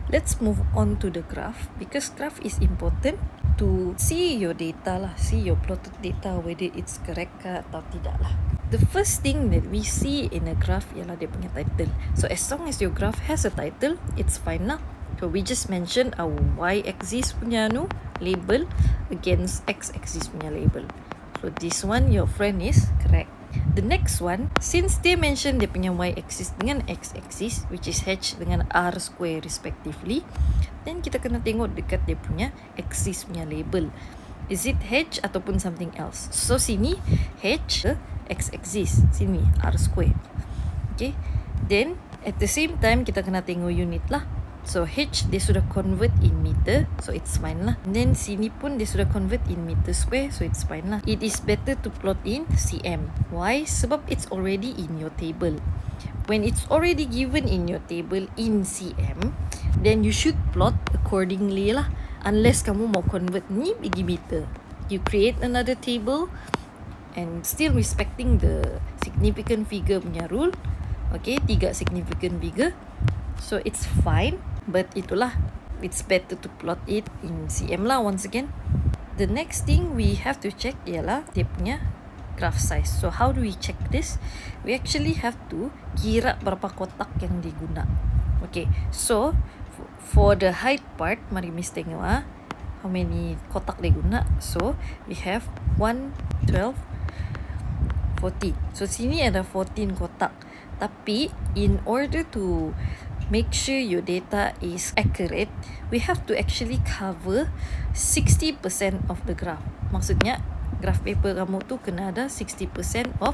let's move on to the graph, because graph is important to see your data lah, see your plotted data whether it's correct ke atau tidak lah. The first thing that we see in a graph ialah dia punya title. So as long as your graph has a title, it's fine lah. So we just mentioned our y-axis punya label against x-axis punya label. So this one your friend is correct. The next one, since they mention dia punya y-axis dengan x-axis, which is h dengan r square respectively, then kita kena tengok dekat dia punya axis punya label. Is it h ataupun something else? So sini h, x-axis, sini r square. Okay, then at the same time kita kena tengok unit lah. So H dia sudah convert in meter, so it's fine lah. And then sini pun dia sudah convert in meter square, so it's fine lah. It is better to plot in cm. Why? Sebab it's already in your table. When it's already given in your table in cm, then you should plot accordingly lah. Unless kamu mau convert ni pergi meter, you create another table and still respecting the significant figure punya rule. Okay, 3 significant figure, so it's fine. But itulah, it's better to plot it in cm lah once again. The next thing we have to check ialah dia punya graph size. So how do we check this? We actually have to kira berapa kotak yang diguna. Okay, so for the height part, mari Miss tengok how many kotak diguna. So we have 1, 12, 14. So sini ada 14 kotak. Tapi in order to make sure your data is accurate, we have to actually cover 60% of the graph. Maksudnya graph paper kamu tu kena ada 60% of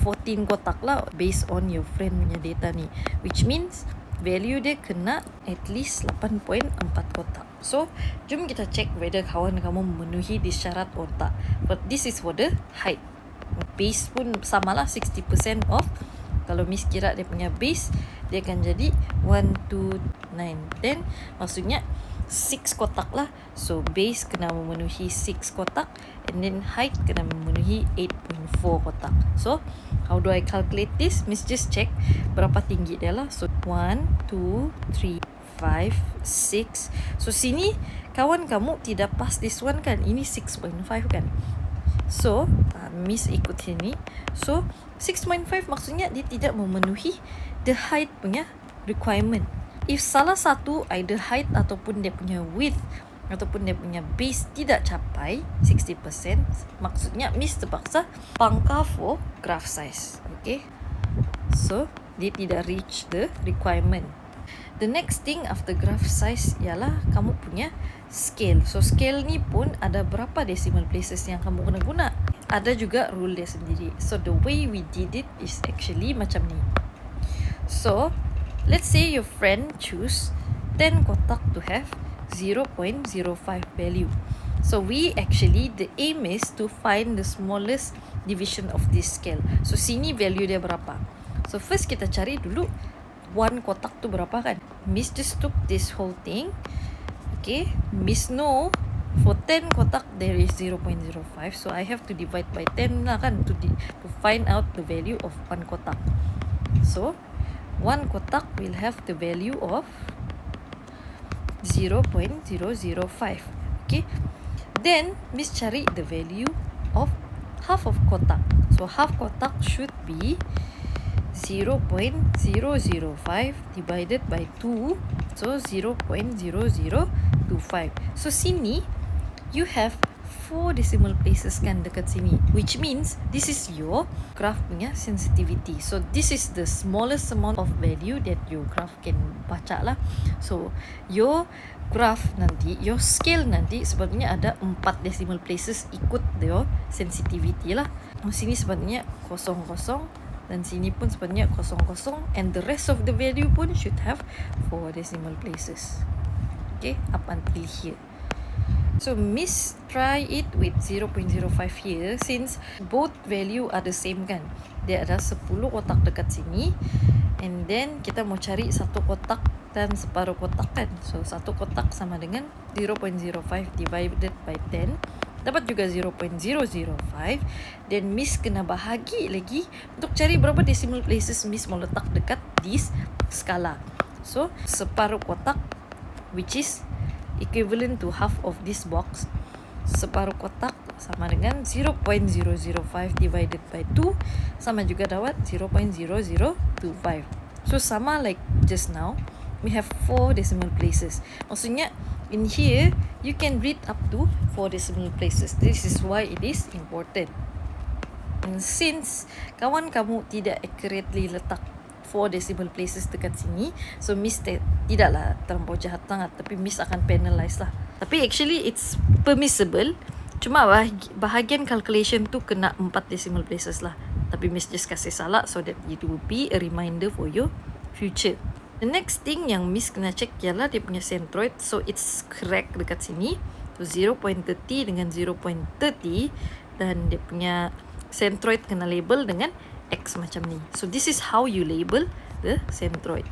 14 kotak lah based on your friend punya data ni, which means value dia kena at least 8.4 kotak. So jom kita check whether kawan kamu memenuhi di syarat atau tak. But this is for the height. Base pun samalah 60% of. Kalau Miss kira dia punya base, dia akan jadi 1, 2, 9, 10. Maksudnya 6 kotak lah. So base kena memenuhi 6 kotak, and then height kena memenuhi 8.4 kotak. So how do I calculate this? Miss just check berapa tinggi dia lah. So 1, 2, 3, 5, 6. So sini kawan kamu tidak pas this one kan? Ini 6.5 kan? So Miss ikut sini. So 6.5 maksudnya dia tidak memenuhi the height punya requirement. If salah satu either height ataupun dia punya width ataupun dia punya base tidak capai 60%, maksudnya Miss terpaksa pangkal for graph size. Okay, so dia tidak reach the requirement. The next thing after graph size ialah kamu punya scale. So scale ni pun ada berapa decimal places yang kamu kena guna. Ada juga rule dia sendiri. So the way we did it is actually macam ni. So let's say your friend choose 10 kotak to have 0.05 value. So we actually, the aim is to find the smallest division of this scale. So sini value dia berapa. So first kita cari dulu 1 kotak tu berapa kan. Miss just took this whole thing. Okay, Miss know for 10 kotak there is 0.05. So I have to divide by 10 lah kan to find out the value of 1 kotak. So 1 kotak will have the value of 0.005. Okay, then Miss cari the value of half of kotak. So half kotak should be 0.005 divided by 2, so 0.0025. So sini you have 4 decimal places kan dekat sini, which means this is your graph punya sensitivity. So this is the smallest amount of value that your graph can baca lah. So your graph nanti, your scale nanti sebabnya ada 4 decimal places ikut your sensitivity lah. Sini sebabnya 00, dan sini pun sebenarnya 00, and the rest of the value pun should have 4 decimal places. Okay, up until here. So Miss try it with 0.05 here, since both value are the same kan. Dia ada 10 kotak dekat sini, and then kita mau cari 1 kotak dan separuh kotak kan. So 1 kotak sama dengan 0.05 divided by 10, dapat juga 0.005. Dan Miss kena bahagi lagi untuk cari berapa decimal places Miss mau letak dekat this skala. So separuh kotak which is equivalent to half of this box. Separuh kotak sama dengan 0.005 divided by 2 sama juga dapat 0.0025. So sama like just now, we have 4 decimal places. Maksudnya in here you can read up to 4 decimal places. This is why it is important. And since kawan kamu tidak accurately letak 4 decimal places dekat sini, so Miss tidaklah terlampau jahat sangat, tapi Miss akan penalize lah. Tapi actually it's permissible, cuma bahagian calculation tu kena 4 decimal places lah. Tapi Miss just kasih salah so that it will be a reminder for your future. The next thing yang Miss kena check ialah dia punya centroid. So it's correct dekat sini. So 0.30 dengan 0.30, dan dia punya centroid kena label dengan X macam ni. So this is how you label the centroid.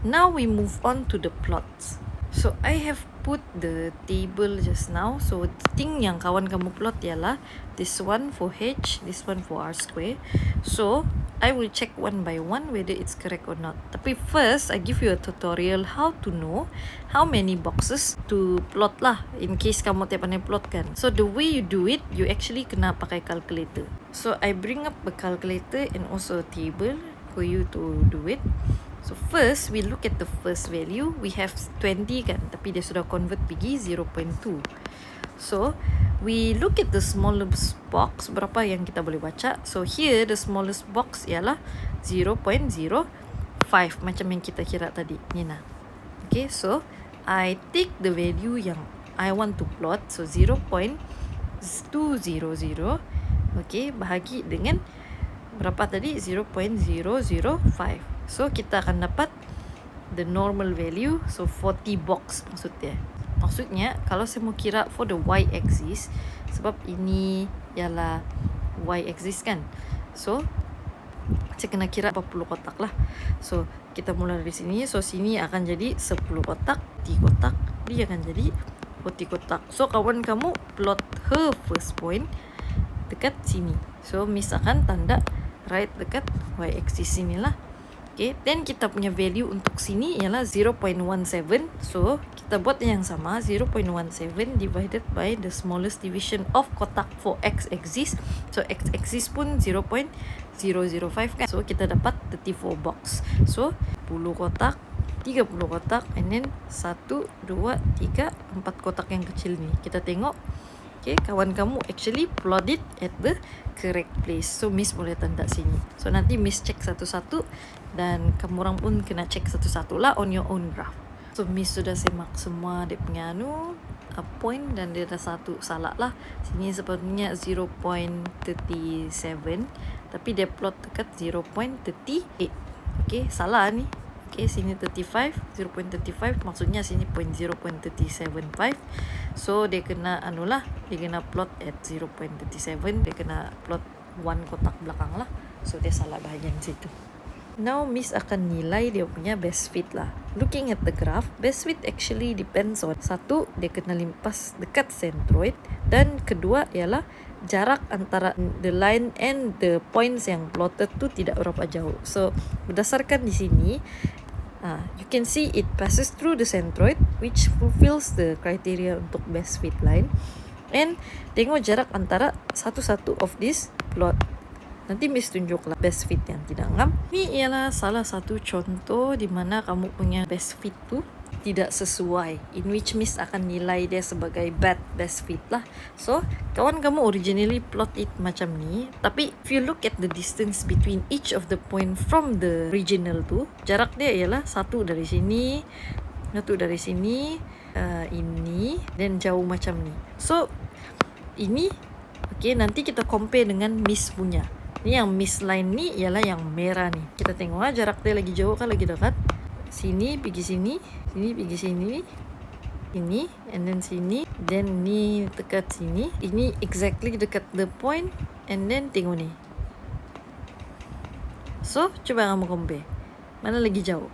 Now we move on to the plots. So I have put the table just now. So the thing yang kawan kamu plot ialah this one for H, this one for R square. So I will check one by one whether it's correct or not. Tapi first I give you a tutorial how to know how many boxes to plot lah, in case kamu tak pandai plot kan. So the way you do it, you actually kena pakai calculator. So I bring up a calculator and also a table for you to do it. So first we look at the first value. We have 20 kan, tapi dia sudah convert pergi 0.2. So we look at the smallest box, berapa yang kita boleh baca. So here the smallest box ialah 0.05, macam yang kita kira tadi ni nah. Okay, so I take the value yang I want to plot. So 0.200, okay, bahagi dengan berapa tadi? 0.005. So kita akan dapat the normal value. So 40 box maksudnya kalau saya mau kira for the y-axis, sebab ini ialah y-axis kan, so saya kena kira 40 kotak lah. So kita mulai dari sini. So sini akan jadi 10 kotak, 3 kotak, dia akan jadi 40 kotak. So kawan kamu plot her first point dekat sini. So Miss akan tanda right dekat y-axis sini lah. Okay, then kita punya value untuk sini ialah 0.17. So kita buat yang sama, 0.17 divided by the smallest division of kotak for x-axis. So x-axis pun 0.005 kan. So kita dapat 34 box. So 10 kotak, 30 kotak, and then 1, 2, 3, 4 kotak yang kecil ni. Kita tengok, okay, kawan kamu actually plot it at the correct place. So Miss boleh tanda sini. So nanti Miss check satu-satu, dan kamu orang pun kena check satu-satu lah on your own graph. So Miss sudah semak semua dia punya point, dan dia ada satu salah lah. Sini sepertinya 0.37, tapi dia plot dekat 0.38. Okay, salah ni. Okay, sini 35, 0.35, maksudnya sini 0.375. So dia kena dia kena plot at 0.37. Dia kena plot 1 kotak belakang lah. So dia salah bahagian situ. Now Miss akan nilai dia punya best fit lah. Looking at the graph, best fit actually depends on, satu, dia kena limpas dekat centroid, dan kedua ialah jarak antara the line and the points yang plotted tu tidak berapa jauh. So berdasarkan di sini, you can see it passes through the centroid, which fulfills the criteria untuk best fit line. And tengok jarak antara satu-satu of this plot. Nanti Miss tunjuklah best fit yang tidak ngam. Ini ialah salah satu contoh di mana kamu punya best fit tu tidak sesuai, in which Miss akan nilai dia sebagai bad best fit lah. So kawan kamu originally plot it macam ni, tapi if you look at the distance between each of the point from the original tu, jarak dia ialah satu dari sini, satu dari sini, ini, dan jauh macam ni. So ini, okay, nanti kita compare dengan Miss punya. Ni yang Miss line ni ialah yang merah ni. Kita tengok jarak dia lagi jauh kan lagi dekat. Sini pergi sini, sini pergi sini, ini, and then sini, then ni dekat sini. Ini exactly dekat the point, and then tengok ni. So cuba kamu compare, mana lagi jauh.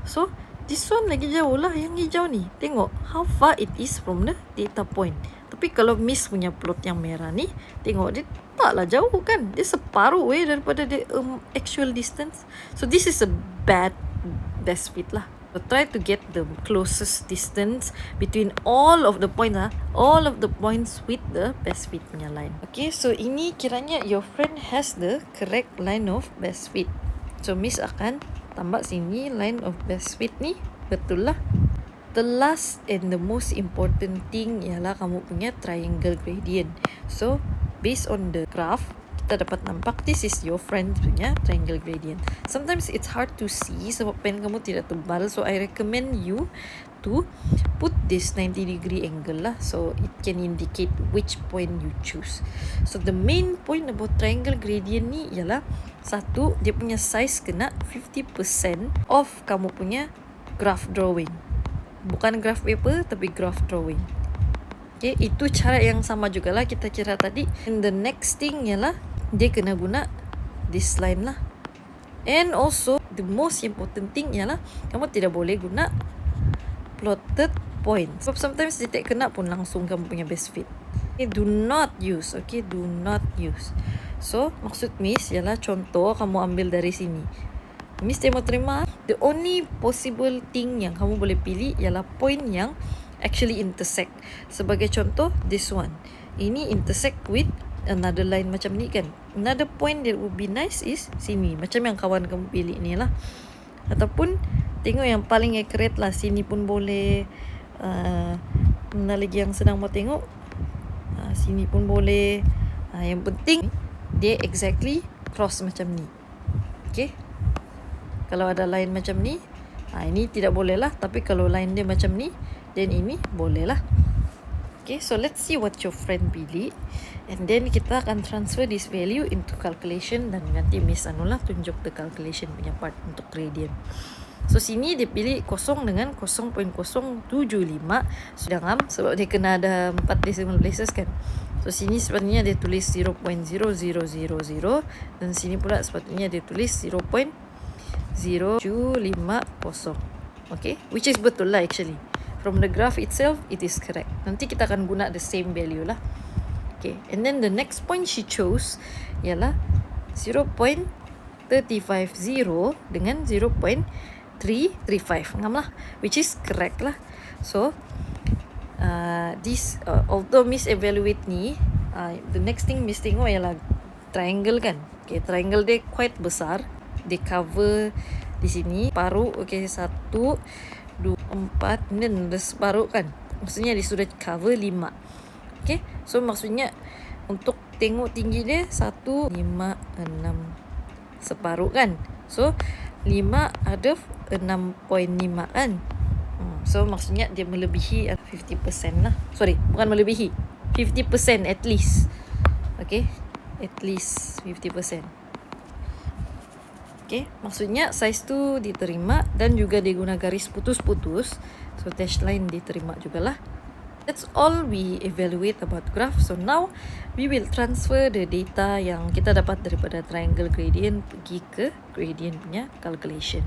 So this one lagi jauh lah, yang hijau ni. Tengok how far it is from the data point. Tapi kalau Miss punya plot yang merah ni, tengok dia taklah jauh kan. Dia separuh daripada the actual distance. So this is a bad best fit lah. So try to get the closest distance between all of the points, all of the points with the best fit punya line. Okay, so ini kiranya your friend has the correct line of best fit. So Miss akan tambah sini line of best fit ni betul lah. The last and the most important thing ialah kamu punya triangle gradient. So based on the graph, kita dapat nampak this is your friend punya triangle gradient. Sometimes it's hard to see sebab pen kamu tidak tebal, so I recommend you to put this 90-degree angle lah, so it can indicate which point you choose. So the main point about triangle gradient ni ialah satu, dia punya size kena 50% of kamu punya graph drawing. Bukan graph paper tapi graph drawing. Okay, itu cara yang sama jugalah kita kira tadi. And the next thing ialah dia kena guna this line lah. And also the most important thing ialah kamu tidak boleh guna plotted points. So sometimes dia tak kena pun langsung kamu punya best fit. Okay, do not use. Okay, do not use. So maksud Miss ialah contoh kamu ambil dari sini. Miss dia mau terima, the only possible thing yang kamu boleh pilih ialah point yang actually intersect. Sebagai contoh, this one. Ini intersect with another line macam ni kan. Another point that would be nice is sini. Macam yang kawan kamu pilih ni lah. Ataupun tengok yang paling accurate lah. Sini pun boleh. Mana lagi yang sedang mau tengok? Sini pun boleh. Yang penting dia exactly cross macam ni. Okay. Kalau ada line macam ni, ini tidak boleh lah. Tapi kalau line dia macam ni, then ini boleh lah. Okay, so let's see what your friend pilih. And then kita akan transfer this value into calculation. Dan nanti Miss Anula tunjuk the calculation punya part untuk gradient. So sini dia pilih kosong dengan 0.075. Sedangkan sebab dia kena ada 4 decimal places kan. So sini sepatutnya dia tulis 0.0000. Dan sini pula sepatutnya dia tulis 0.0750. Okay, which is betul lah actually. From the graph itself, it is correct. Nanti kita akan guna the same value lah. Okay, and then the next point she chose ialah 0.350 dengan 0.335. Ngam lah, which is correct lah. So, this although Miss evaluate ni, the next thing Miss tengok ialah triangle kan. Okay, triangle dia quite besar. Dia cover di sini paruh. Okay, 1, 2, 4 dan ada separuh kan. Maksudnya dia sudah cover 5. Okay, so maksudnya untuk tengok tinggi dia 1, 5, 6 separuh kan. So 5 ada 6.5 kan. So maksudnya dia melebihi 50% lah. Sorry, bukan melebihi, 50% at least. Okay, at least 50%. Okay, maksudnya size tu diterima dan juga dia guna garis putus-putus. So dash line diterima jugalah. That's all we evaluate about graph. So now we will transfer the data yang kita dapat daripada triangle gradient pergi ke gradient punya calculation.